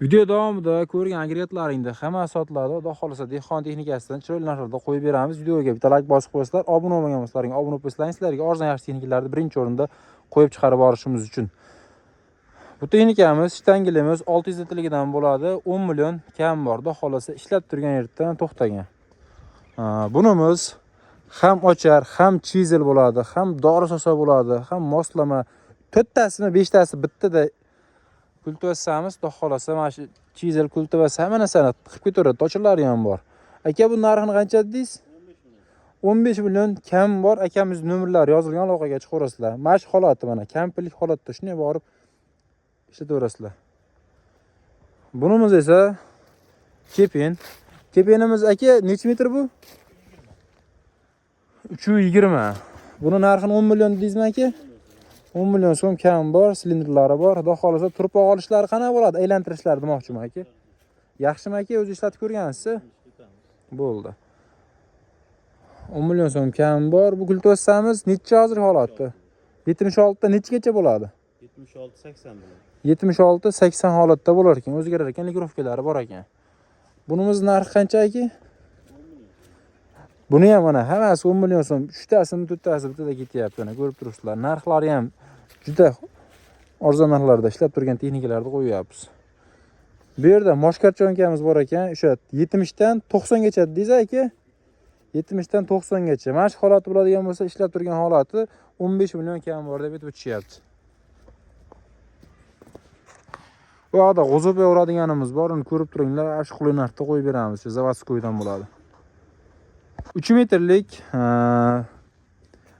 Video davomida ko'rgan agregatlaringda hamma sotiladi. Xudo xolisa dehqon texnikasidan chiroyli narsalarda qo'yib beramiz. Videoga bitta like bosib qo'ysizlar, obuna bo'lmagan bo'lsalaring obuna bo'lsalaring sizlarga arzon yaxshi texnikalarni birinchi o'rinda qo'yib chiqarib borishimiz uchun. Bu texnikamiz shtangilimiz 600 litrligidan bo'ladi. 10 million kam bor. Xudo xolisa ishlab turgan yerdan to'xtagan. Bunimiz ham ochar, ham chizel bo'ladi, ham dori sosa bo'ladi, ham moslama. 4tasimi 5tasi bittada kultivasamiz, xudo xolasa mana shu chizel kultivasi hamma narsani qilib ko'taradi, ochilari ham bor. Aka, bu narxini qancha dedingiz? 15 million kam bor. Akamiz nomerlari yozilgan, aloqaga chiqaverasizlar. Mana shu holati mana, kampirlik holatda shunday borib ishlataverasizlar. Bunimiz esa kepen. Kepenimiz aka necha metr bu? 320. Buni narxini 10 million deysizmi aka? 10 million so'm kam bor, silindrlari bor. Xudo xolasa turpoq olishlari qanaqa bo'ladi? Aylantirishlar demoqchiman aka. Yaxshimi aka, o'zi ishlatib ko'rgansiz? Bo'ldi. 10 million so'm kam bor. Bu kultivasamiz necha hozir holatda? 76 ta nechigacha bo'ladi? 76-80 bo'ladi. 76-80 holatda bo'lar ekan. O'zgarar ekan, ligrovkalari bor ekan. Bunimiz narxi qancha aka? Buni ham mana hammasi 10 million so'm. 3tasini 4tasi bitada ketyapti. Mana ko'rib turibsizlar. Narxlari ham juda arzon narxlarda ishlab turgan texnikalarni qo'yapmiz. Bu yerda moshkarchonkamiz bor ekan. O'sha 70 dan 90 gacha deysiz aka. 70 dan 90 gacha. Mana shu holati bo'ladigan bo'lsa, ishlab turgan holati 15 million kam bor deb aytib o'tishyapti. Bu yoqda g'o'zopa uradiganimiz bor. Uni ko'rib turinglar. Shu qulay narxda qo'yib beramiz. Shu zavodskoydan bo'ladi. 3 metrlik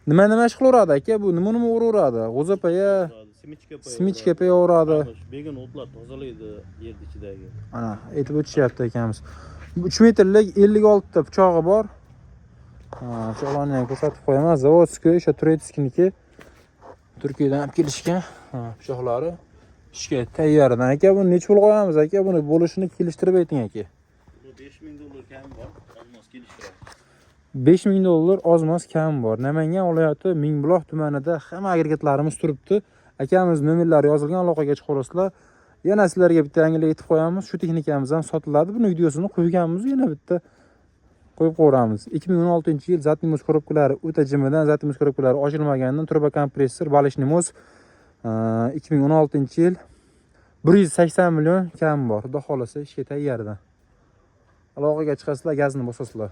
nima ish qilaveradi aka? Bu nima uraveradi? G'o'zopaya, simichkapaya uradi. Begin o'tlar tozalaydi yer ichidagi. Ana, aytib o'tishyapti akamiz. 3 metrlik 56 ta pichog'i bor. Pichoqlarni ham ko'rsatib qo'yaman. Zavodskoy, o'sha Turetskniki Turkiyadan olib kelishgan pichoqlari. Ishga tayyordan aka. Buni necha pul qo'yamiz aka? Buni bo'lishini kelishtirib ayting aka. Bu $5000 kam bor. Olmos kelishtiradi. $5000 ozmos kam bor. Namangan viloyati Mingbuloq tumanida hamma agregatlarimiz turibdi. Akamiz nomerlari yozilgan, aloqaga chiqaverasizlar. Yana sizlarga bitta yangilik aytib qo'yamiz. Shu texnikamiz ham sotiladi. Buni videosini qo'yganmiz, yana bitta qo'yib qo'yamiz. 2016-yil Zatnimus korobkalari o'ta jimidan, Zatnimus korobkalari ochilmaganidan turbo kompressor Balishnimus 2016-yil 180 million kam bor. Xudo xolasa ishga tayyordan. Aloqaga chiqasizlar, gazni bosasizlar.